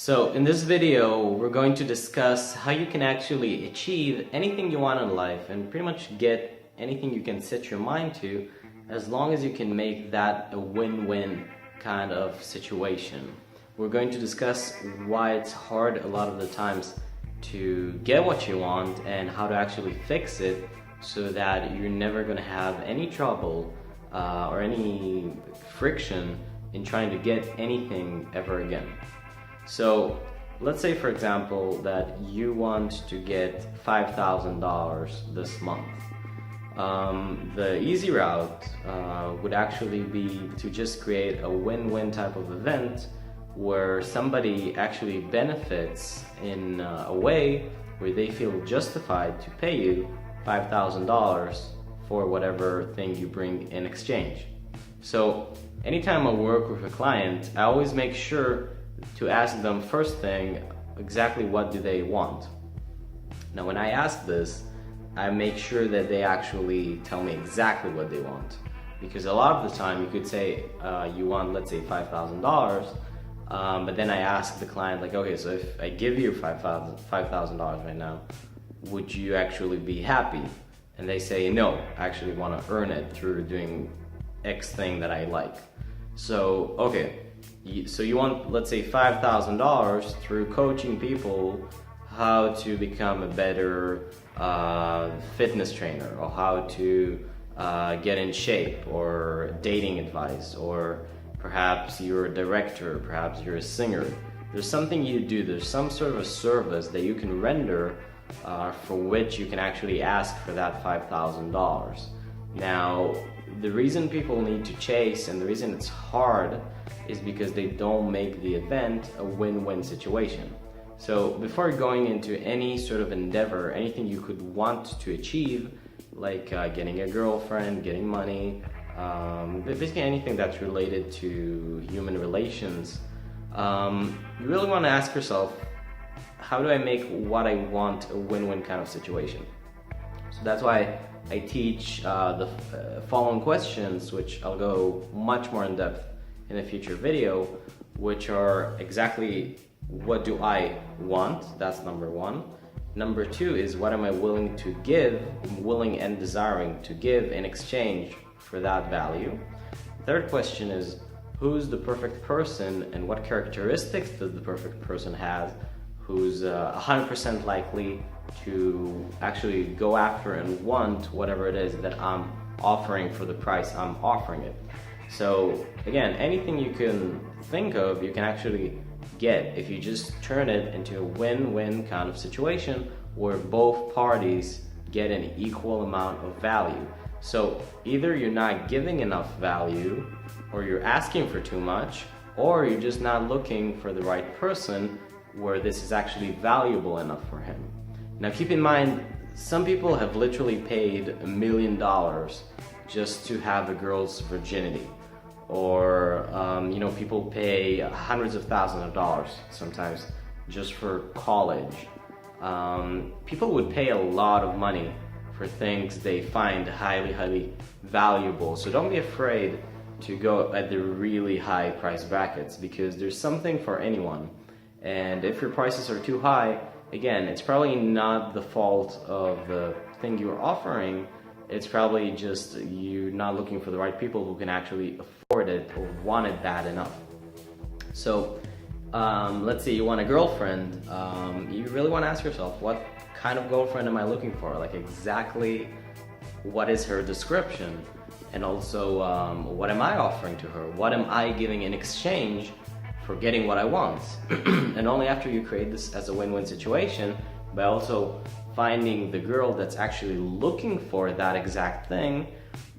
So in this video, we're going to discuss how you can actually achieve anything you want in life and pretty much get anything you can set your mind to, as long as you can make that a win-win kind of situation. We're going to discuss why it's hard a lot of the times to get what you want and how to actually fix it so that you're never going to have any trouble or any friction in trying to get anything ever again. So let's say, for example, that you want to get $5,000 this month. The easy route would actually be to just create a win-win type of event where somebody actually benefits in a way where they feel justified to pay you $5,000 for whatever thing you bring in exchange. So anytime I work with a client, I always make sure to ask them first thing, exactly what do they want. Now when I ask this, I make sure that they actually tell me exactly what they want. Because a lot of the time you could say you want, let's say, $5,000, but then I ask the client, like, okay, so if I give you $5,000 right now, would you actually be happy? And they say, no, I actually want to earn it through doing X thing that I like. So, okay. So you want, let's say, $5,000 through coaching people how to become a better fitness trainer, or how to get in shape, or dating advice, or perhaps you're a director, perhaps you're a singer. There's something you do, there's some sort of a service that you can render for which you can actually ask for that $5,000. Now, the reason people need to chase and the reason it's hard is because they don't make the event a win-win situation. So before going into any sort of endeavor, anything you could want to achieve, like getting a girlfriend, getting money, basically anything that's related to human relations, you really want to ask yourself, how do I make what I want a win-win kind of situation? So that's why I teach the following questions, which I'll go much more in depth in a future video, which are exactly what do I want? That's number one. Number two is what am I willing to give, willing and desiring to give in exchange for that value. Third question is, who's the perfect person and what characteristics does the perfect person have who's 100% likely to actually go after and want whatever it is that I'm offering for the price I'm offering it. So again, anything you can think of, you can actually get if you just turn it into a win-win kind of situation where both parties get an equal amount of value. So either you're not giving enough value, or you're asking for too much, or you're just not looking for the right person where this is actually valuable enough for him. Now keep in mind, some people have literally paid $1 million just to have a girl's virginity. Or, people pay hundreds of thousands of dollars sometimes just for college. People would pay a lot of money for things they find highly, highly valuable. So don't be afraid to go at the really high price brackets, because there's something for anyone. And if your prices are too high, again, it's probably not the fault of the thing you're offering. It's probably just you're not looking for the right people who can actually afford it or want it bad enough. So let's say you want a girlfriend. You really want to ask yourself, what kind of girlfriend am I looking for? Like, exactly what is her description? And also, what am I offering to her? What am I giving in exchange for getting what I want? And only after you create this as a win-win situation, by also finding the girl that's actually looking for that exact thing,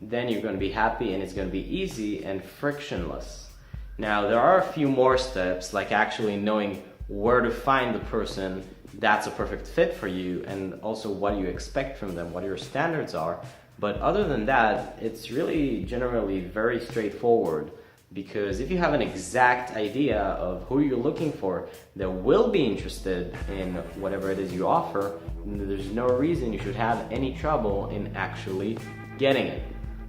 then you're going to be happy and it's going to be easy and frictionless. Now, there are a few more steps, like actually knowing where to find the person that's a perfect fit for you, and also what you expect from them, what your standards are. But other than that, it's really generally very straightforward, because if you have an exact idea of who you're looking for that will be interested in whatever it is you offer, there's no reason you should have any trouble in actually getting it.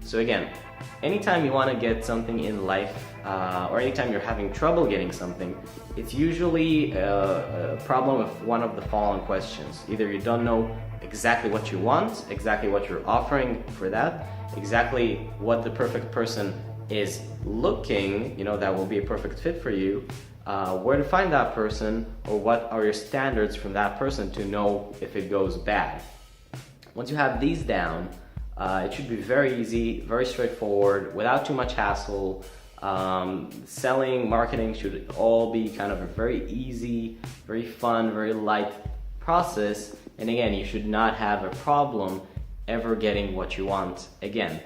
So again, anytime you want to get something in life, or anytime you're having trouble getting something, it's usually a problem of one of the following questions. Either you don't know exactly what you want, exactly what you're offering for that, exactly what the perfect person is looking, that will be a perfect fit for you, where to find that person, or what are your standards from that person to know if it goes bad. Once you have these down, it should be very easy, very straightforward, without too much hassle. Selling, marketing should all be kind of a very easy, very fun, very light process. And again, you should not have a problem ever getting what you want. Again,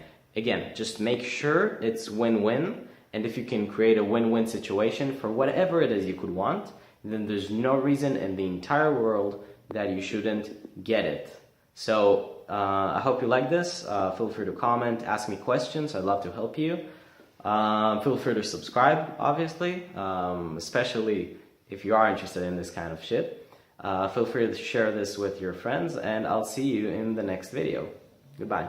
just make sure it's win-win. And if you can create a win-win situation for whatever it is you could want, then there's no reason in the entire world that you shouldn't get it. So I hope you like this. Feel free to comment, ask me questions. I'd love to help you. Feel free to subscribe, obviously, especially if you are interested in this kind of shit. Feel free to share this with your friends, and I'll see you in the next video. Goodbye.